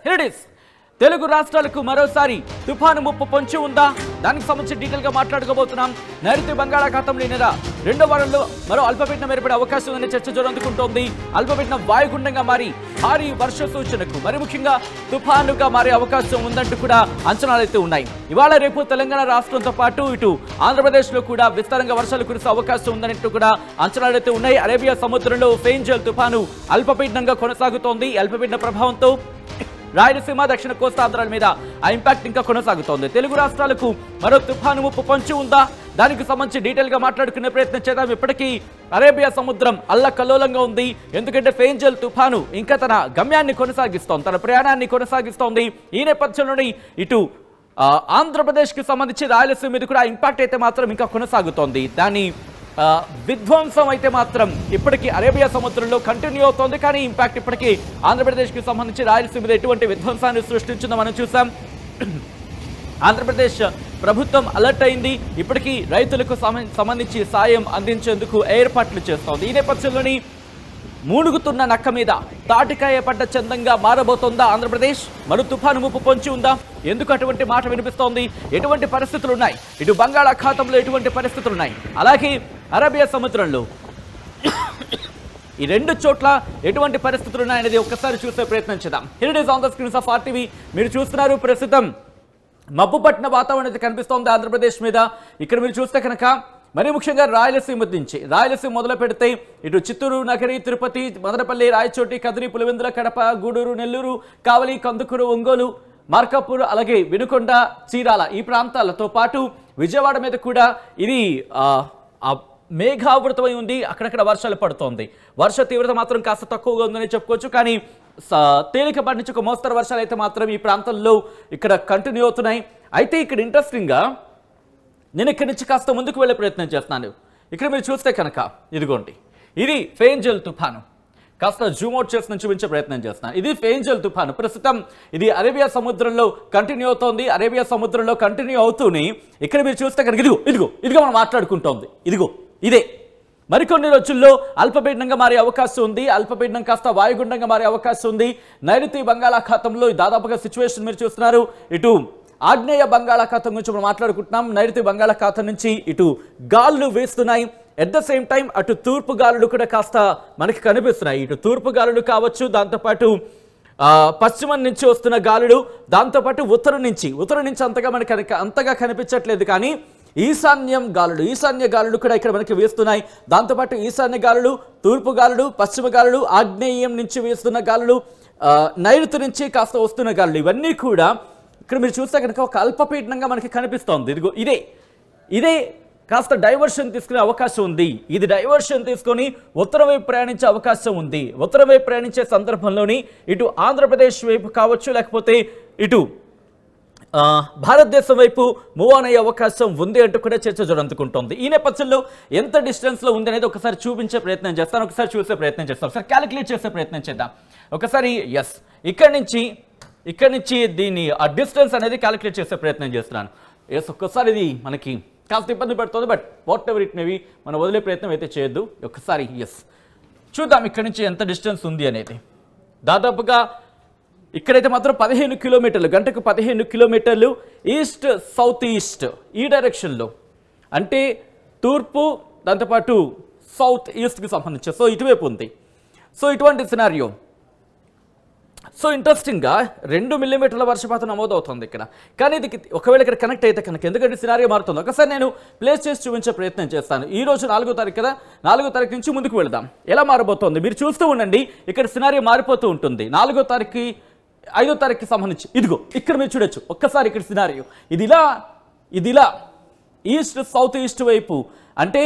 here it is. Telugu రాష్ట్రాలకు మరోసారి తుఫాను ముప్పు పొంచి ఉందా? దానికి సంబంధించి డీటెయిల్ గా మాట్లాడుకోబోతున్నాం. నైరుతి బంగాళాఖాతంలో ఈ నెల రెండో వారంలో మరో అల్పపీడనం ఏర్పడే అవకాశం ఉందని చర్చ జోరందుకుంటోంది. అల్పపీడనం వాయుగుండంగా మారి భారీ వర్ష సూచనకు మరి ముఖ్యంగా తుఫానుగా మారే అవకాశం ఉందంటూ కూడా అంచనాలైతే ఉన్నాయి. ఇవాళ రేపు తెలంగాణ రాష్ట్రంతో పాటు ఇటు ఆంధ్రప్రదేశ్ లో కూడా విస్తారంగా వర్షాలు కురిసే అవకాశం ఉందన్నట్టు కూడా అంచనాలైతే ఉన్నాయి. అరేబియా సముద్రంలో ఫెంజల్ తుఫాను అల్పపీడనంగా కొనసాగుతోంది. అల్పపీడన ప్రభావంతో రాయలసీమ దక్షిణ కోస్తాంధ్రాల మీద ఆ ఇంపాక్ట్ ఇంకా కొనసాగుతోంది. తెలుగు రాష్ట్రాలకు మరో తుఫాను ముప్పు పొంచి ఉందా? దానికి సంబంధించి డీటెయిల్ గా మాట్లాడుకునే ప్రయత్నం చేద్దాం. ఇప్పటికీ అరేబియా సముద్రం అల్లకల్లోలంగా ఉంది. ఎందుకంటే ఫెంజల్ తుఫాను ఇంకా తన గమ్యాన్ని కొనసాగిస్తోంది, తన ప్రయాణాన్ని కొనసాగిస్తోంది. ఈ నేపథ్యంలోని ఇటు ఆంధ్రప్రదేశ్ కి సంబంధించి రాయలసీమ మీద కూడా ఇంపాక్ట్ అయితే మాత్రం ఇంకా కొనసాగుతోంది. దాని విధ్వంసం అయితే మాత్రం ఇప్పటికీ అరేబియా సముద్రంలో కంటిన్యూ అవుతోంది. కానీ ఇంపాక్ట్ ఇప్పటికీ ఆంధ్రప్రదేశ్కి సంబంధించి రాయలసీమ మీద ఎటువంటి విధ్వంసాన్ని సృష్టించిందో మనం చూసాం. ఆంధ్రప్రదేశ్ ప్రభుత్వం అలర్ట్ అయింది. ఇప్పటికీ రైతులకు సంబంధించి సాయం అందించేందుకు ఏర్పాట్లు చేస్తోంది. ఈ నేపథ్యంలోని మూలుగుతున్న నక్క మీద తాటికాయ పడ్డ చందంగా మారబోతోందా ఆంధ్రప్రదేశ్? మరో తుఫాను ముప్పు పొంచి ఉందా? ఎందుకు అటువంటి మాట వినిపిస్తోంది? ఎటువంటి పరిస్థితులు ఉన్నాయి? ఇటు బంగాళాఖాతంలో ఎటువంటి పరిస్థితులు ఉన్నాయి? అలాగే అరేబియా సముద్రంలో ఈ రెండు చోట్ల ఎటువంటి పరిస్థితులు ఉన్నాయనేది ఒక్కసారి చూసే ప్రయత్నం చేద్దాం. Here it is on the screens of RTV. మీరు చూస్తున్నారు ప్రస్తుతం మబ్బు పట్టిన వాతావరణం అయితే కనిపిస్తోంది ఆంధ్రప్రదేశ్ మీద. ఇక్కడ మీరు చూస్తే కనుక మరి ముఖ్యంగా రాయలసీమ నుంచి రాయలసీమ మొదలు పెడితే ఇటు చిత్తూరు, నగరి, తిరుపతి, మదనపల్లి, రాయచోటి, కదిరి, పులివెందుల, కడప, గూడూరు, నెల్లూరు, కావలి, కందుకూరు, ఒంగోలు, మార్కాపూర్, అలాగే వినుకొండ, చీరాల ఈ ప్రాంతాలతో పాటు విజయవాడ మీద కూడా ఇది మేఘావృతమై ఉంది. అక్కడక్కడ వర్షాలు పడుతోంది. వర్ష తీవ్రత మాత్రం కాస్త తక్కువగా ఉందని చెప్పుకోవచ్చు. కానీ తేలికపాటి నుంచి ఒక మోస్తరు వర్షాలు అయితే మాత్రం ఈ ప్రాంతంలో ఇక్కడ కంటిన్యూ అవుతున్నాయి. అయితే ఇక్కడ ఇంట్రెస్టింగ్గా నేను ఇక్కడి నుంచి కాస్త ముందుకు వెళ్ళే ప్రయత్నం చేస్తున్నాను. ఇక్కడ మీరు చూస్తే కనుక ఇదిగోండి, ఇది ఫెంజల్ తుఫాను. కాస్త జూమ్ అవుట్ చేసి చూపించే ప్రయత్నం చేస్తున్నాను. ఇది ఫెంజల్ తుఫాను. ప్రస్తుతం ఇది అరేబియా సముద్రంలో కంటిన్యూ అవుతోంది. అరేబియా సముద్రంలో కంటిన్యూ అవుతూనే ఇక్కడ మీరు చూస్తే కనుక ఇదిగో మనం మాట్లాడుకుంటోంది. ఇదే మరికొన్ని రోజుల్లో అల్పపీడనంగా మారే అవకాశం ఉంది. అల్పపీడనం కాస్త వాయుగుండంగా మారే అవకాశం ఉంది. నైరుతి బంగాళాఖాతంలో దాదాపుగా సిచ్యువేషన్ మీరు చూస్తున్నారు. ఇటు ఆగ్నేయ బంగాళాఖాతం గురించి మనం మాట్లాడుకుంటున్నాం. నైరుతి బంగాళాఖాతం నుంచి ఇటు గాలులు వేస్తున్నాయి. ఎట్ ద సేమ్ టైం అటు తూర్పు గాలులు కూడా కాస్త మనకి కనిపిస్తున్నాయి. ఇటు తూర్పు గాలులు కావచ్చు, దాంతోపాటు పశ్చిమం నుంచి వస్తున్న గాలులు, దాంతోపాటు ఉత్తరం నుంచి అంతగా మనకి అంతగా కనిపించట్లేదు. కానీ ఈశాన్య గాలులు కూడా ఇక్కడ మనకి వేస్తున్నాయి. దాంతోపాటు ఈశాన్య గాలులు, తూర్పు గాలులు, పశ్చిమ గాలులు, ఆగ్నేయం నుంచి వేస్తున్న గాలులు, నైరుతి నుంచి కాస్త వస్తున్న గాలులు, ఇవన్నీ కూడా ఇక్కడ మీరు చూస్తే కనుక ఒక అల్పపీడనంగా మనకి కనిపిస్తోంది. ఇదే కాస్త డైవర్షన్ తీసుకునే అవకాశం ఉంది. ఇది డైవర్షన్ తీసుకొని ఉత్తరం వైపు ప్రయాణించే అవకాశం ఉంది. ఉత్తరం వైపు ప్రయాణించే సందర్భంలోని ఇటు ఆంధ్రప్రదేశ్ వైపు కావచ్చు, లేకపోతే ఇటు భారతదేశం వైపు మూవ్ ఆన్ అయ్యే అవకాశం ఉంది అంటూ కూడా చర్చ జోరందుకుంటోంది. ఈ నేపథ్యంలో ఎంత డిస్టెన్స్లో ఉంది అనేది ఒకసారి చూపించే ప్రయత్నం చేస్తాను, ఒకసారి చూసే ప్రయత్నం చేస్తాను, ఒకసారి క్యాలిక్యులేట్ చేసే ప్రయత్నం చేద్దాం. ఒకసారి ఇక్కడి నుంచి దీన్ని ఆ డిస్టెన్స్ అనేది క్యాలిక్యులేట్ చేసే ప్రయత్నం చేస్తున్నాను. ఒక్కసారి ఇది మనకి కాస్త ఇబ్బంది పెడుతుంది. But what ever it maybe మనం వదిలే ప్రయత్నం అయితే చేయొద్దు. ఒక్కసారి చూద్దాం ఇక్కడి నుంచి ఎంత డిస్టెన్స్ ఉంది అనేది. దాదాపుగా ఇక్కడైతే మాత్రం 15 కిలోమీటర్లు, గంటకు 15 కిలోమీటర్లు ఈస్ట్ సౌత్ ఈస్ట్ ఈ డైరెక్షన్లో, అంటే తూర్పు దాంతోపాటు సౌత్ ఈస్ట్కి సంబంధించి ఇటువైపు ఉంది. ఇటువంటి సినారియో. ఇంట్రెస్టింగ్గా 2 మిల్లీమీటర్ల వర్షపాతం నమోదవుతుంది ఇక్కడ. కానీ ఇది ఒకవేళ ఇక్కడ కనెక్ట్ అయితే కనుక, ఎందుకంటే సినారియో మారుతుంది, ఒకసారి నేను ప్లేస్ చేసి చూపించే ప్రయత్నం చేస్తాను. ఈ రోజు 4వ తారీఖు కదా, 4వ తారీఖు నుంచి ముందుకు వెళదాం. ఎలా మారబోతోంది మీరు చూస్తూ ఉండండి. ఇక్కడ సినారియో మారిపోతూ ఉంటుంది. 4వ తారీఖుకి 5వ తారీఖుకి సంబంధించి ఇక్కడ మీరు చూడొచ్చు. ఒక్కసారి ఇక్కడ సినారియో ఇది ఇలా ఈస్ట్ సౌత్ ఈస్ట్ వైపు, అంటే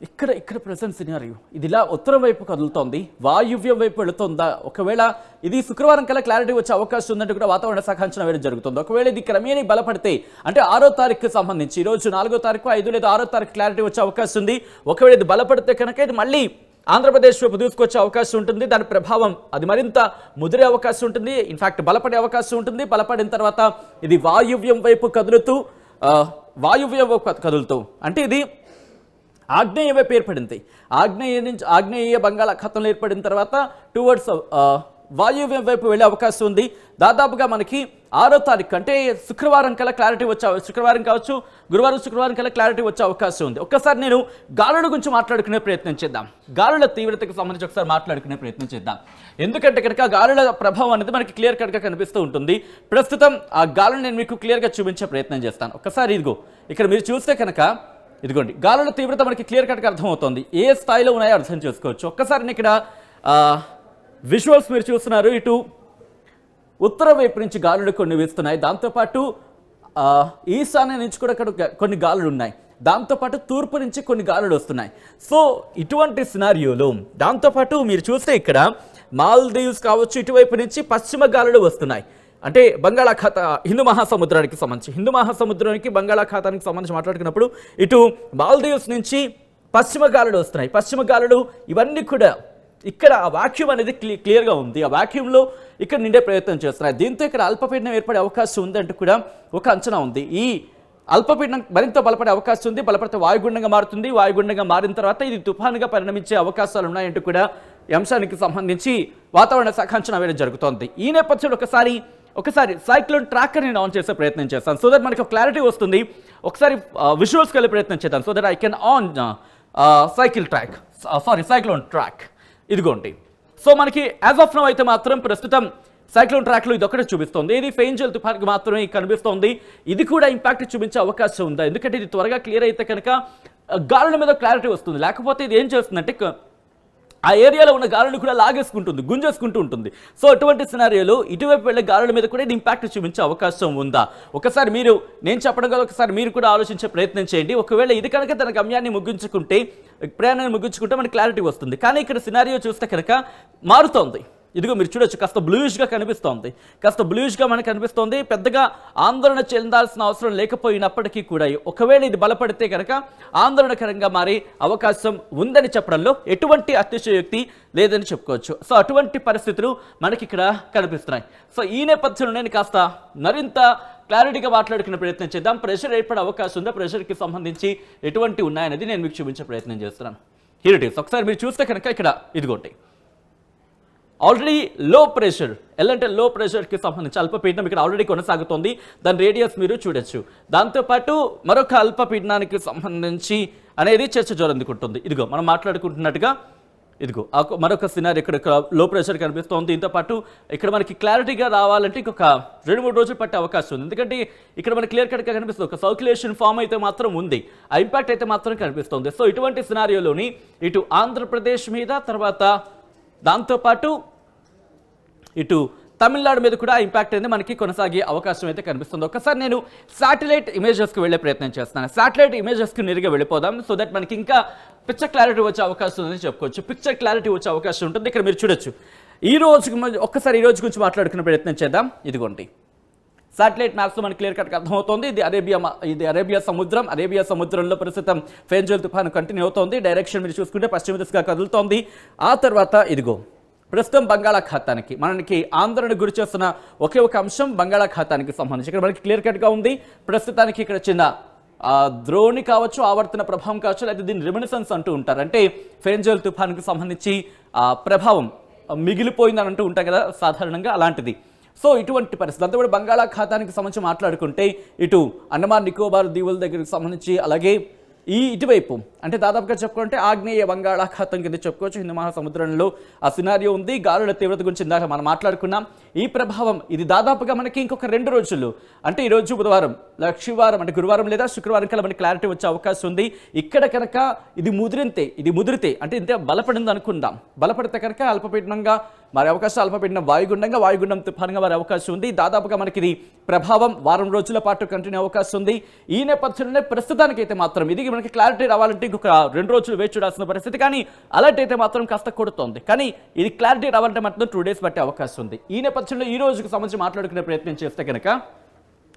ఇక్కడ ప్రెసెంట్ సినారియో ఇది ఇలా ఉత్తరం వైపు కదులుతోంది, వాయువ్యం వైపు వెళుతుందా? ఒకవేళ ఇది శుక్రవారం కల్లా క్లారిటీ వచ్చే అవకాశం ఉందంటే కూడా వాతావరణ శాఖ అంచనా వేయడం జరుగుతుంది. ఒకవేళ ఇది క్రమేణీ బలపడితే, అంటే 6వ తారీఖుకి సంబంధించి ఈరోజు 4వ తారీఖు, 5 లేదా 6వ తారీఖు క్లారిటీ వచ్చే అవకాశం ఉంది. ఒకవేళ ఇది బలపడితే కనుక ఇది మళ్ళీ ఆంధ్రప్రదేశ్ వైపు దూసుకొచ్చే అవకాశం ఉంటుంది. దాని ప్రభావం అది మరింత ముదిరే అవకాశం ఉంటుంది. ఇన్ఫాక్ట్ బలపడే అవకాశం ఉంటుంది. బలపడిన తర్వాత ఇది వాయువ్యం వైపు కదులుతూ అంటే ఇది ఆగ్నేయ వైపు ఏర్పడింది. ఆగ్నేయ బంగాళాఖాతంలో ఏర్పడిన తర్వాత టువర్డ్స్ వాయువ్యం వైపు వెళ్ళే అవకాశం ఉంది. దాదాపుగా మనకి 6వ తారీఖు అంటే శుక్రవారం కల్లా క్లారిటీ శుక్రవారం కావచ్చు, శుక్రవారం కల్లా క్లారిటీ వచ్చే అవకాశం ఉంది. ఒక్కసారి నేను గాలుల గురించి మాట్లాడుకునే ప్రయత్నం చేద్దాం. గాలుల తీవ్రతకు సంబంధించి ఒకసారి మాట్లాడుకునే ప్రయత్నం చేద్దాం. ఎందుకంటే కనుక గాలుల ప్రభావం అనేది మనకి క్లియర్ కట్గా కనిపిస్తూ ఉంటుంది. ప్రస్తుతం ఆ గాలుని నేను మీకు క్లియర్గా చూపించే ప్రయత్నం చేస్తాను. ఒక్కసారి ఇదిగో ఇక్కడ మీరు చూస్తే కనుక ఇదిగోండి గాలుల తీవ్రత మనకి క్లియర్ కట్గా అర్థమవుతుంది. ఏ స్థాయిలో ఉన్నాయో అర్థం చేసుకోవచ్చు. ఒక్కసారి నేను ఇక్కడ విజువల్స్ మీరు చూస్తున్నారు. ఇటు ఉత్తర వైపు నుంచి గాలులు కొన్ని వీస్తున్నాయి. దాంతోపాటు ఈశాన్య నుంచి కూడా కొన్ని గాలులు ఉన్నాయి. దాంతోపాటు తూర్పు నుంచి కొన్ని గాలులు వస్తున్నాయి. సో ఇటువంటి సినారియోలో దాంతోపాటు మీరు చూస్తే ఇక్కడ మాల్దీవ్స్ కావచ్చు, ఇటువైపు నుంచి పశ్చిమ గాలులు వస్తున్నాయి. అంటే బంగాళాఖాత హిందూ మహాసముద్రానికి బంగాళాఖాతానికి సంబంధించి మాట్లాడుకున్నప్పుడు ఇటు మాల్దీవ్స్ నుంచి పశ్చిమ గాలులు వస్తున్నాయి. పశ్చిమ గాలులు ఇవన్నీ కూడా ఇక్కడ ఆ వాక్యూమ్ అనేది క్లియర్గా ఉంది. ఆ వాక్యూమ్లో ఇక్కడ నిండే ప్రయత్నం చేస్తున్నాయి. దీంతో ఇక్కడ అల్పపీడనం ఏర్పడే అవకాశం ఉందంటూ కూడా ఒక అంచనా ఉంది. ఈ అల్పపీడనం మరింత బలపడే అవకాశం ఉంది. బలపడితే వాయుగుండంగా మారుతుంది. వాయుగుండంగా మారిన తర్వాత ఇది తుఫానుగా పరిణమించే అవకాశాలు ఉన్నాయంటూ కూడా ఈ అంశానికి సంబంధించి వాతావరణ శాఖ అంచనా వేయడం జరుగుతోంది. ఈ నేపథ్యంలో ఒకసారి సైక్లోన్ ట్రాక్ నేను ఆన్ చేసే ప్రయత్నం చేస్తాను. సో దట్ మనకి క్లారిటీ వస్తుంది. ఒకసారి విజువల్స్కి వెళ్ళే ప్రయత్నం చేద్దాం. So that I can on cyclone track. ఇదిగోండి. సో మనకి యాజ్ ఆఫ్ నౌ అయితే మాత్రం ప్రస్తుతం సైక్లోన్ ట్రాక్లో ఇది ఒకటే చూపిస్తోంది. ఇది ఫెంజల్ తుఫాన్కి మాత్రమే కనిపిస్తోంది. ఇది కూడా ఇంపాక్ట్ చూపించే అవకాశం ఉందా? ఎందుకంటే ఇది త్వరగా క్లియర్ అయితే కనుక గాలుల మీద క్లారిటీ వస్తుంది. లేకపోతే ఇది ఏం చేస్తుందంటే ఆ ఏరియాలో ఉన్న గాలులు కూడా లాగేసుకుంటుంది, గుంజేసుకుంటూ ఉంటుంది. సో అటువంటి సినారియోలో ఇటువైపు వెళ్ళే గాలుల మీద కూడా ఇది ఇంపాక్ట్ చూపించే అవకాశం ఉందా? ఒకసారి నేను చెప్పడం కదా, ఒకసారి మీరు కూడా ఆలోచించే ప్రయత్నం చేయండి. ఒకవేళ ఇది కనుక తన గమ్యాన్ని ప్రయాణాన్ని ముగించుకుంటే మనకి క్లారిటీ వస్తుంది. కానీ ఇక్కడ సినారియో చూస్తే కనుక మారుతోంది. ఇదిగో మీరు చూడొచ్చు, కాస్త బ్లూయిష్గా మనకు కనిపిస్తోంది. పెద్దగా ఆందోళన చెందాల్సిన అవసరం లేకపోయినప్పటికీ కూడా ఒకవేళ ఇది బలపడితే కనుక ఆందోళనకరంగా మారే అవకాశం ఉందని చెప్పడంలో ఎటువంటి అతిశయోక్తి లేదని చెప్పుకోవచ్చు. సో అటువంటి పరిస్థితులు మనకి ఇక్కడ కనిపిస్తున్నాయి. సో ఈ నేపథ్యంలో నేను కాస్త మరింత క్లారిటీగా మాట్లాడుకునే ప్రయత్నం చేద్దాం. ప్రెషర్ ఏర్పడే అవకాశం ఉందా, ప్రెషర్కి సంబంధించి ఎటువంటి ఉన్నాయనేది నేను మీకు చూపించే ప్రయత్నం చేస్తున్నాను. Here it is. ఒకసారి మీరు చూస్తే కనుక ఇక్కడ ఇదిగోండి ఆల్రెడీ లో ప్రెషర్, ఎలాంటి లో ప్రెషర్కి సంబంధించి అల్పపీడనం ఇక్కడ ఆల్రెడీ కొనసాగుతోంది. దాని రేడియస్ మీరు చూడొచ్చు. దాంతోపాటు మరొక అల్పపీడనానికి సంబంధించి అనేది చర్చ జోరందుకుంటుంది. ఇదిగో మనం మాట్లాడుకుంటున్నట్టుగా ఇదిగో మరొక సినారీ ఇక్కడ లో ప్రెషర్ కనిపిస్తోంది. దీంతోపాటు ఇక్కడ మనకి క్లారిటీగా రావాలంటే ఇంకొక 2-3 రోజులు పట్టే అవకాశం ఉంది. ఎందుకంటే ఇక్కడ మనకి క్లియర్ కట్గా కనిపిస్తుంది. ఒక సర్క్యులేషన్ ఫామ్ అయితే మాత్రం ఉంది, ఆ ఇంపాక్ట్ అయితే మాత్రం కనిపిస్తుంది. సో ఇటువంటి సినారియోలోని ఇటు ఆంధ్రప్రదేశ్ మీద, తర్వాత దాంతోపాటు ఇటు తమిళనాడు మీద కూడా ఇంపాక్ట్ అనేది మనకి కొనసాగే అవకాశం అయితే కనిపిస్తుంది. ఒకసారి నేను శాటిలైట్ ఇమేజెస్కి వెళ్ళే ప్రయత్నం చేస్తున్నాను. శాటిలైట్ ఇమేజెస్కి నేరుగా వెళ్ళిపోదాం. సో దట్ మనకి ఇంకా పిక్చర్ క్లారిటీ వచ్చే అవకాశం ఉందని చెప్పుకోవచ్చు. పిక్చర్ క్లారిటీ వచ్చే అవకాశం ఉంటుంది. ఇక్కడ మీరు చూడొచ్చు. ఈ రోజు గురించి మాట్లాడుకునే ప్రయత్నం చేద్దాం. ఇదిగోండి శాటిలైట్ మ్యాప్స్ మనకి క్లియర్ కట్గా అర్థమవుతోంది. ఇది అరేబియా సముద్రంలో ప్రస్తుతం ఫెంజల్ తుఫాను కంటిన్యూ అవుతోంది. డైరెక్షన్ మీరు చూసుకుంటే పశ్చిమ దిశగా కదులుతోంది. ఆ తర్వాత ఇదిగో ప్రస్తుతం బంగాళాఖాతానికి మనకి ఆందోళన గురి చేస్తున్న ఒకే ఒక అంశం బంగాళాఖాతానికి సంబంధించి ఇక్కడ మనకి క్లియర్ కట్గా ఉంది. ప్రస్తుతానికి ఇక్కడ చిన్న ద్రోణి కావచ్చు, ఆవర్తన ప్రభావం కావచ్చు, లేదా దీన్ని రిమినిసెన్స్ అంటూ ఉంటారు. అంటే ఫెంజల్ తుఫాన్కి సంబంధించి ప్రభావం మిగిలిపోయిందని అంటూ ఉంటాం కదా సాధారణంగా, అలాంటిది. సో ఇటువంటి పరిస్థితి అంతా కూడా బంగాళాఖాతానికి సంబంధించి మాట్లాడుకుంటే ఇటు అండమాన్ నికోబార్ దీవుల దగ్గరికి సంబంధించి, అలాగే ఇటువైపు అంటే దాదాపుగా చెప్పుకుంటే ఆగ్నేయ బంగాళాఖాతం కింద చెప్పుకోవచ్చు. హిందూ మహాసముద్రంలో ఆ సినారియో ఉంది. గాలుల తీవ్రత గురించి ఇందాక మనం మాట్లాడుకున్నాం. ఈ ప్రభావం ఇది దాదాపుగా మనకి ఇంకొక 2 రోజులు అంటే ఈరోజు బుధవారం, శనివారం అంటే గురువారం లేదా శుక్రవారం కల్లా మనకి క్లారిటీ వచ్చే అవకాశం ఉంది. ఇక్కడ కనుక ఇది ముదిరితే అంటే ఇంతే బలపడింది అనుకుందాం. బలపడితే కనుక అల్పపీడనంగా మారే అవకాశం, అల్పపీడనం వాయుగుండం తుఫానుగా మారే అవకాశం ఉంది. దాదాపుగా మనకి ఇది ప్రభావం వారం రోజుల పాటు కంటిన్యూ అవకాశం ఉంది. ఈ నేపథ్యంలోనే ప్రస్తుతానికైతే మాత్రం ఇది మనకి క్లారిటీ రావాలంటే ఇంకొక 2 రోజులు వేచి చూడాల్సిన పరిస్థితి. కానీ అలర్ట్ అయితే మాత్రం కాస్త కొడుతోంది. కానీ ఇది క్లారిటీ రావాలంటే మాత్రం 2 డేస్ పట్టే అవకాశం ఉంది. ఈ నేపథ్యంలో ఈ రోజుకు సంబంధించి మాట్లాడుకునే ప్రయత్నం చేస్తే కనుక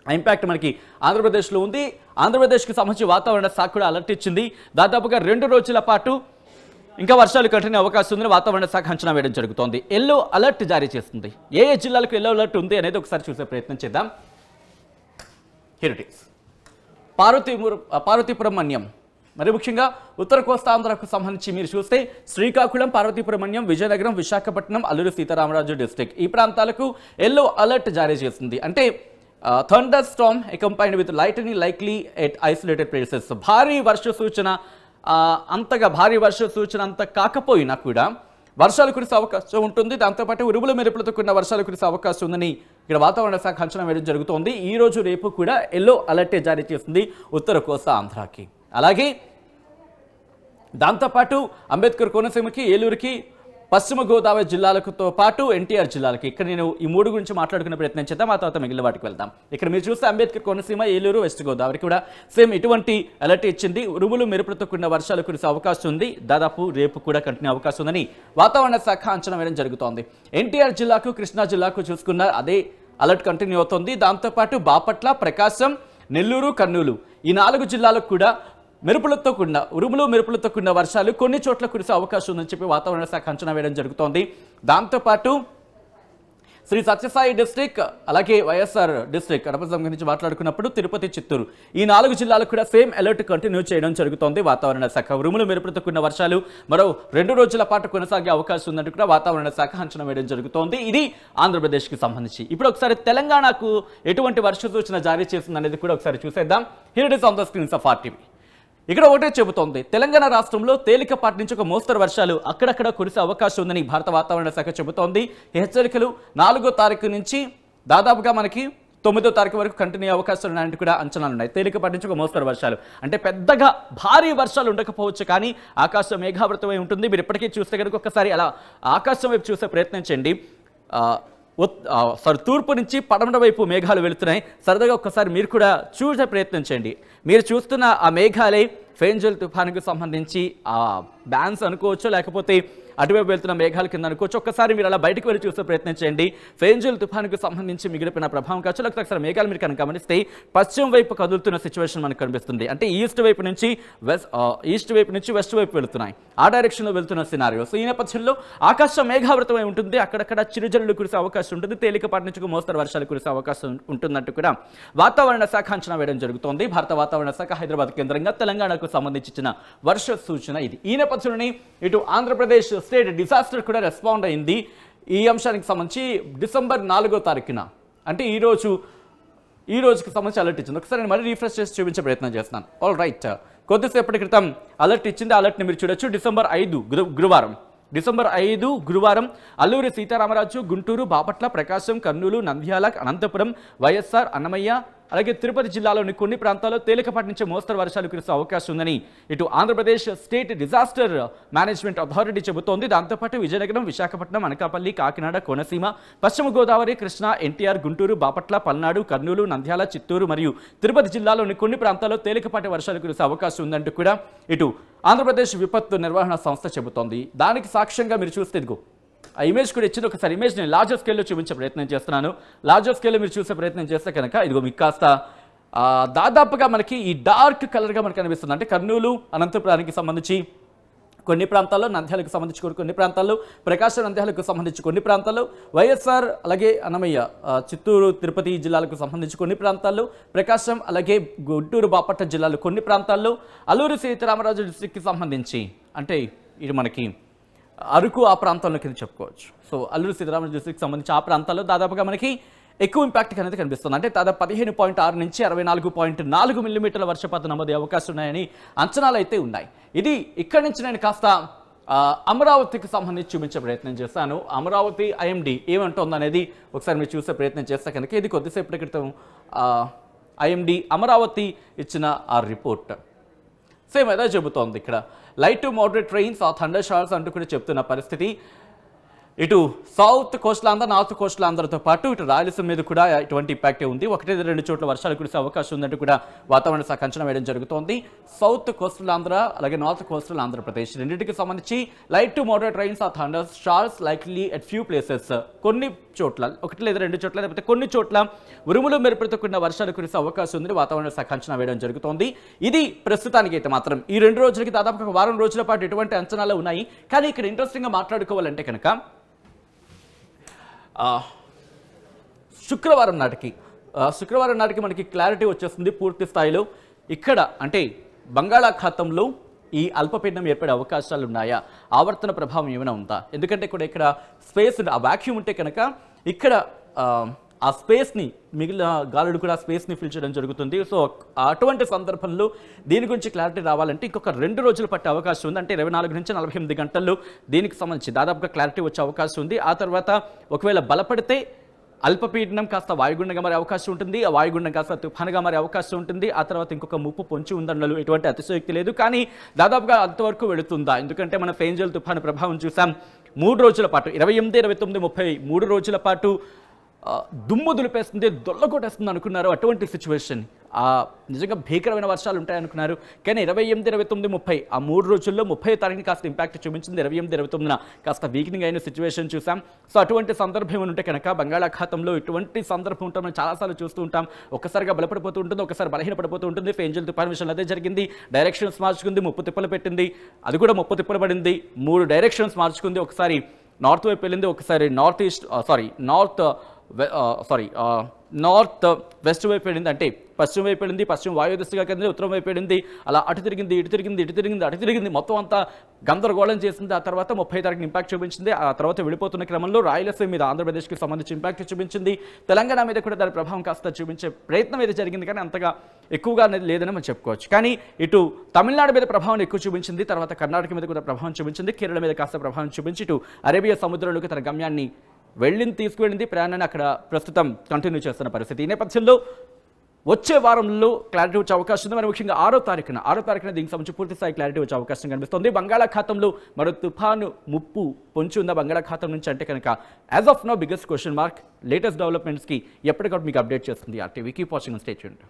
ఆ ఇంపాక్ట్ మనకి ఆంధ్రప్రదేశ్లో ఉంది. ఆంధ్రప్రదేశ్కి సంబంధించి వాతావరణ శాఖ కూడా అలర్ట్ ఇచ్చింది. దాదాపుగా 2 రోజుల పాటు ఇంకా వర్షాలు కంటిన్యూ అవకాశం ఉందని వాతావరణ శాఖ అంచనా వేయడం జరుగుతోంది. ఎల్లో అలర్ట్ జారీ చేస్తుంది. ఏ జిల్లాలకు ఎల్లో అలర్ట్ ఉంది అనేది ఒకసారి చూసే ప్రయత్నం చేద్దాం. Here it is. Parvathipuram Manyam మరి ముఖ్యంగా ఉత్తర కోస్తాంధ్రకు సంబంధించి మీరు చూస్తే శ్రీకాకుళం, పార్వతీపురం, విజయనగరం, విశాఖపట్నం, అల్లూరి సీతారామరాజు డిస్ట్రిక్ట్ ఈ ప్రాంతాలకు ఎల్లో అలర్ట్ జారీ చేసింది. అంటే thunderstorm accompanied with lightning likely at isolated places. భారీ వర్ష సూచన అంతగా భారీ వర్ష సూచన అంత కాకపోయినా కూడా వర్షాలు కురిసే అవకాశం ఉంటుంది. దాంతోపాటు ఉరుముల మెరుపులతో కూడిన వర్షాలు కురిసే అవకాశం ఉందని ఇక్కడ వాతావరణ శాఖ అంచనా వేయడం జరుగుతోంది. ఈ రోజు రేపు కూడా ఎల్లో అలర్టే జారీ చేస్తుంది ఉత్తర కోస్తా ఆంధ్రాకి. అలాగే దాంతోపాటు అంబేద్కర్ కోనసీమకి, ఏలూరుకి, పశ్చిమ గోదావరి జిల్లాలతో పాటు ఎన్టీఆర్ జిల్లాలకి ఇక్కడ నేను ఈ మూడు గురించి మాట్లాడుకునే ప్రయత్నం చేద్దాం. ఆ తర్వాత మిగిలిన వాటికి వెళ్దాం. ఇక్కడ మీరు చూస్తే అంబేద్కర్ కోనసీమ, ఏలూరు, వెస్ట్ గోదావరి కూడా సేమ్ ఇటువంటి అలర్ట్ ఇచ్చింది. ఉరుములు మెరుపులతో కూడిన వర్షాలు కురిసే అవకాశం ఉంది. దాదాపు రేపు కూడా కంటిన్యూ అవకాశం ఉందని వాతావరణ శాఖ అంచనా వేయడం జరుగుతోంది. ఎన్టీఆర్ జిల్లాకు, కృష్ణా జిల్లాకు చూసుకున్న అదే అలర్ట్ కంటిన్యూ అవుతుంది. దాంతోపాటు బాపట్ల, ప్రకాశం, నెల్లూరు, కర్నూలు ఈ 4 జిల్లాలకు కూడా ఉరుములు మెరుపులతో కూడిన వర్షాలు కొన్ని చోట్ల కురిసే అవకాశం ఉందని చెప్పి వాతావరణ శాఖ అంచనా వేయడం జరుగుతోంది. దాంతోపాటు శ్రీ సత్యసాయి డిస్ట్రిక్ట్, అలాగే వైఎస్ఆర్ డిస్ట్రిక్ట్ కడప గురించి మాట్లాడుకున్నప్పుడు తిరుపతి, చిత్తూరు ఈ 4 జిల్లాలకు కూడా సేమ్ అలర్ట్ కంటిన్యూ చేయడం జరుగుతోంది వాతావరణ శాఖ. ఉరుములు మెరుపులతో కూడిన వర్షాలు మరో 2 రోజుల పాటు కొనసాగే అవకాశం ఉందంటూ కూడా వాతావరణ శాఖ అంచనా వేయడం జరుగుతోంది. ఇది ఆంధ్రప్రదేశ్కి సంబంధించి. ఇప్పుడు ఒకసారి తెలంగాణకు ఎటువంటి వర్ష సూచన జారీ చేస్తుంది అనేది కూడా ఒకసారి చూసేద్దాం. Here it is on the screens of RTV. ఇక్కడ ఒకటే చెబుతోంది, తెలంగాణ రాష్ట్రంలో తేలికపాటి నుంచి ఒక మోస్తరు వర్షాలు అక్కడక్కడ కురిసే అవకాశం ఉందని భారత వాతావరణ శాఖ చెబుతోంది. హెచ్చరికలు 4వ తారీఖు నుంచి దాదాపుగా మనకి 9వ తారీఖు వరకు కంటిన్యూ అవకాశాలు ఉన్నాయంటూ కూడా అంచనాలు ఉన్నాయి. తేలికపాటి నుంచి ఒక మోస్తరు వర్షాలు అంటే పెద్దగా భారీ వర్షాలు ఉండకపోవచ్చు, కానీ ఆకాశం మేఘావృతమై ఉంటుంది. మీరు ఇప్పటికీ చూస్తే కనుక ఒకసారి అలా ఆకాశం వైపు చూసే ప్రయత్నం చేయండి. తూర్పు నుంచి పడమర వైపు మేఘాలు వెళుతున్నాయి. సరదాగా ఒక్కసారి మీరు కూడా చూసే ప్రయత్నం చేయండి. మీరు చూస్తున్న ఆ మేఘాలే ఫేంజల్ తుఫానుకు సంబంధించి ఆ బ్యాన్స్ అనుకోవచ్చు, లేకపోతే అటువైపు వెళ్తున్న మేఘాల కింద అనుకోవచ్చు. ఒక్కసారి మీరు అలా బయటకు వెళ్ళి చూసే ప్రయత్నం చేయండి. ఫేంజల్ తుఫానుకు సంబంధించి మిగిలిపోయిన ప్రభావం కావచ్చు, లేకపోతే ఒకసారి మేఘాలు మీరు కనుక గమనిస్తే పశ్చిమ వైపు కదులుతున్న సిచ్యువేషన్ మనకు కనిపిస్తుంది. అంటే ఈస్ట్ వైపు నుంచి వెస్ట్ వైపు వెళుతున్నాయి, ఆ డైరెక్షన్లో వెళ్తున్న సినారియో. సో ఈ నేపథ్యంలో ఆకాశం మేఘావృతమై ఉంటుంది. అక్కడక్కడ చిరుజల్లులు కురిసే అవకాశం ఉంటుంది. తేలికపాటి నుంచి మోస్తరు వర్షాలు కురిసే అవకాశం ఉంటుందంటూ కూడా వాతావరణ శాఖ అంచనా వేయడం జరుగుతోంది. భారత వాతావరణ శాఖ హైదరాబాద్ కేంద్రంగా తెలంగాణకు సంబంధించి ఇచ్చిన వర్ష సూచన ఇది. ఈ నేపథ్యంలోనే ఇటు ఆంధ్రప్రదేశ్ స్టేట్ డిజాస్టర్ కూడా రెస్పాండ్ అయింది. ఈ అంశానికి సంబంధించి డిసెంబర్ 4వ తారీఖున అంటే ఈ రోజుకి సంబంధించి అలర్ట్ ఇచ్చింది. ఒకసారి నేను మళ్ళీ రీఫ్రెష్ చేసి చూపించే ప్రయత్నం చేస్తున్నాను. ఆల్ రైట్, కొద్దిసేపటి క్రితం అలర్ట్ ఇచ్చింది. అలర్ట్ని మీరు చూడొచ్చు. డిసెంబర్ 5 గురువారం అల్లూరి సీతారామరాజు, గుంటూరు, బాపట్ల, ప్రకాశం, కర్నూలు, నంద్యాల, అనంతపురం, వైఎస్ఆర్, అన్నమయ్య, అలాగే తిరుపతి జిల్లాలోని కొన్ని ప్రాంతాల్లో తేలికపాటి నుంచి మోస్తరు వర్షాలు కురిసే అవకాశం ఉందని ఇటు Andhra Pradesh state disaster management authority చెబుతోంది. దాంతోపాటు విజయనగరం, విశాఖపట్నం, అనకాపల్లి, కాకినాడ, కోనసీమ, పశ్చిమ గోదావరి, కృష్ణా, ఎన్టీఆర్, గుంటూరు, బాపట్ల, పల్నాడు, కర్నూలు, నంద్యాల, చిత్తూరు మరియు తిరుపతి జిల్లాలోని కొన్ని ప్రాంతాల్లో తేలికపాటి వర్షాలు కురిసే అవకాశం ఉందంటూ కూడా ఇటు ఆంధ్రప్రదేశ్ విపత్తు నిర్వహణ సంస్థ చెబుతోంది. దానికి సాక్ష్యంగా మీరు చూస్తే ఇదిగో ఆ ఇమేజ్ కూడా ఇచ్చింది. ఒకసారి ఇమేజ్ నేను లార్జర్ స్కేల్లో చూపించే ప్రయత్నం చేస్తున్నాను. లార్జర్ స్కేల్లో మీరు చూసే ప్రయత్నం చేస్తే కనుక ఇదిగో మీకు కాస్త దాదాపుగా మనకి ఈ డార్క్ కలర్గా మనకు కనిపిస్తుంది. అంటే కర్నూలు, అనంతపురానికి సంబంధించి కొన్ని ప్రాంతాల్లో, నంద్యాలకు సంబంధించి కొన్ని ప్రాంతాల్లో, ప్రకాశం, నంద్యాలకు సంబంధించి కొన్ని ప్రాంతాల్లో, వైఎస్ఆర్, అలాగే అన్నమయ్య, చిత్తూరు, తిరుపతి జిల్లాలకు సంబంధించి కొన్ని ప్రాంతాల్లో, ప్రకాశం, అలాగే గుంటూరు, బాపట్ల జిల్లాలు కొన్ని ప్రాంతాల్లో, అల్లూరి సీతారామరాజు డిస్ట్రిక్ట్కి సంబంధించి అంటే ఇది మనకి అరకు ఆ ప్రాంతంలో కింద చెప్పుకోవచ్చు. సో అల్లూరి సీతారామరాజు డిస్ట్రిక్ట్కి సంబంధించి ఆ ప్రాంతాల్లో దాదాపుగా మనకి ఎక్కువ ఇంపాక్ట్ అనేది కనిపిస్తుంది. అంటే దాదాపు 15.6 నుంచి 64.4 మిల్లీమీటర్ల వర్షపాతం నమోదే అవకాశం ఉన్నాయని అంచనాలు అయితే ఉన్నాయి. ఇది ఇక్కడి నుంచి నేను కాస్త అమరావతికి సంబంధించి చూపించే ప్రయత్నం చేస్తాను. అమరావతి IMD ఏమంటుంది అనేది ఒకసారి మీరు చూసే ప్రయత్నం చేస్తే కనుక ఇది కొద్దిసేపటి క్రితం IMD అమరావతి ఇచ్చిన ఆ రిపోర్ట్ సేమ్ అదే చెబుతోంది. ఇక్కడ లైట్ టు మోడరేట్ రెయిన్స్ ఆ థండర్ షవర్స్ అంటూ కూడా చెప్తున్న పరిస్థితి. ఇటు south coastal Andhra, north coastal ఆంధ్రతో పాటు ఇటు రాయలసీమ మీద కూడా ఇటువంటి ఇంపాక్టే ఉంది. 1-2 చోట్ల వర్షాలు కురిసే అవకాశం ఉందంటూ కూడా వాతావరణ శాఖ అంచనా వేయడం జరుగుతోంది. సౌత్ కోస్టల్ ఆంధ్ర అలాగే నార్త్ కోస్టల్ ఆంధ్రప్రదేశ్ రెండింటికి సంబంధించి light to moderate rains or thunder showers likely at few places, కొన్ని చోట్ల 1-2 చోట్ల లేకపోతే కొన్ని చోట్ల ఉరుములు మెరుపులతో కూడిన వర్షాలు కురిసే అవకాశం ఉందని వాతావరణ శాఖ అంచనా వేయడం జరుగుతోంది. ఇది ప్రస్తుతానికి అయితే మాత్రం ఈ 2 రోజులకి దాదాపు 1 వారం రోజుల పాటు ఎటువంటి అంచనాలు ఉన్నాయి. కానీ ఇక్కడ ఇంట్రెస్టింగ్గా మాట్లాడుకోవాలంటే కనుక శుక్రవారం నాటికి మనకి క్లారిటీ వచ్చేస్తుంది పూర్తి స్థాయిలో. ఇక్కడ అంటే బంగాళాఖాతంలో ఈ అల్పపీడనం ఏర్పడే అవకాశాలు ఉన్నాయా? ఆవర్తన ప్రభావం ఏమైనా ఉందా? ఎందుకంటే ఇక్కడ స్పేస్ ఆ వాక్యూమ్ ఉంటే కనుక ఇక్కడ ఆ స్పేస్ని మిగిలిన గాలుడు కూడా స్పేస్ని ఫిల్ చేయడం జరుగుతుంది. సో అటువంటి సందర్భంలో దీని గురించి క్లారిటీ రావాలంటే ఇంకొక 2 రోజులు పట్టే అవకాశం ఉంది. అంటే 24 నుంచి 48 గంటల్లో దీనికి సంబంధించి దాదాపుగా క్లారిటీ వచ్చే అవకాశం ఉంది. ఆ తర్వాత ఒకవేళ బలపడితే అల్పపీడనం కాస్త వాయుగుండంగా మారే అవకాశం ఉంటుంది. ఆ వాయుగుండం కాస్త తుఫానుగా మారే అవకాశం ఉంటుంది. ఆ తర్వాత ఇంకొక ముప్పు పొంచి ఉందన్నలు ఎటువంటి అతిశయోక్తి లేదు. కానీ దాదాపుగా అంతవరకు వెళుతుందా? ఎందుకంటే మనం ఫేంజల్ తుఫాను ప్రభావం చూసాం. 3 రోజుల పాటు 28, 29, 30 3 రోజుల పాటు దుమ్ము దులిపేస్తుంది, దొల్లగొట్టేస్తుంది అనుకున్నారు. అటువంటి సిచ్యువేషన్ నిజంగా భీకరమైన వర్షాలు ఉంటాయనుకున్నారు. కానీ 28, 29, 30 ఆ 3 రోజుల్లో 30వ తారీఖుని కాస్త ఇంపాక్ట్ చూపించింది. 28, 29న కాస్త వీక్నింగ్ అయిన సిచ్యువేషన్ చూసాం. సో అటువంటి సందర్భం ఉంటే కనుక బంగాళాఖాతంలో ఇటువంటి సందర్భం ఉంటాం మనం చాలాసార్లు చూస్తూ ఉంటాం. ఒక్కసారిగా బలపడిపోతూ ఉంటుంది, ఒకసారి బలహీనపడిపోతూ ఉంటుంది. ఫేంజల్ తుఫాను విషయంలో అదే జరిగింది. డైరెక్షన్స్ మార్చుకుంది, 30 తిప్పలు పెట్టింది, అది కూడా 30 తిప్పలు పడింది. 3 డైరెక్షన్స్ మార్చుకుంది. ఒకసారి నార్త్ వైపు వెళ్ళింది, ఒకసారి నార్త్ వెస్ట్ వైపు వెళ్ళింది, అంటే పశ్చిమ వైపు వెళ్ళింది, పశ్చిమ వాయు దిశగా కదిలింది, ఉత్తరం వైపు వెళ్ళింది, అలా అటు తిరిగింది, ఇటు తిరిగింది, ఇటు తిరిగింది, అటు తిరిగింది, మొత్తం అంతా గందరగోళం చేసింది. ఆ తర్వాత 30 తారీఖున ఇంపాక్ట్ చూపించింది. ఆ తర్వాత వెళ్ళిపోతున్న క్రమంలో రాయలసీమ మీద ఆంధ్రప్రదేశ్కి సంబంధించి ఇంపాక్ట్ చూపించింది. తెలంగాణ మీద కూడా దాని ప్రభావం కాస్త చూపించే ప్రయత్నం అయితే జరిగింది, కానీ అంతగా ఎక్కువగా లేదని మనం చెప్పుకోవచ్చు. కానీ ఇటు తమిళనాడు మీద ప్రభావం ఎక్కువ చూపించింది, తర్వాత కర్ణాటక మీద కూడా ప్రభావం చూపించింది, కేరళ మీద కాస్త ప్రభావం చూపించి ఇటు అరేబియా సముద్రంలోకి తన గమ్యాన్ని తీసుకువెళ్ళింది. ప్రయాణాన్ని అక్కడ ప్రస్తుతం కంటిన్యూ చేస్తున్న పరిస్థితి. ఈ నేపథ్యంలో వచ్చే వారంలో క్లారిటీ వచ్చే అవకాశం ఉంది. మరి ముఖ్యంగా 6వ తారీఖున దీనికి సంబంధించి పూర్తి స్థాయి క్లారిటీ వచ్చే అవకాశం కనిపిస్తుంది. బంగాళాఖాతంలో మరో తుఫాను ముప్పు పొంచి ఉందా బంగాళాఖాతం నుంచి అంటే కనుక as of now biggest question mark. Latest డెవలప్మెంట్స్కి ఎప్పటికప్పుడు మీకు అప్డేట్ చేస్తుంది RTV. Keep watching, stay tuned.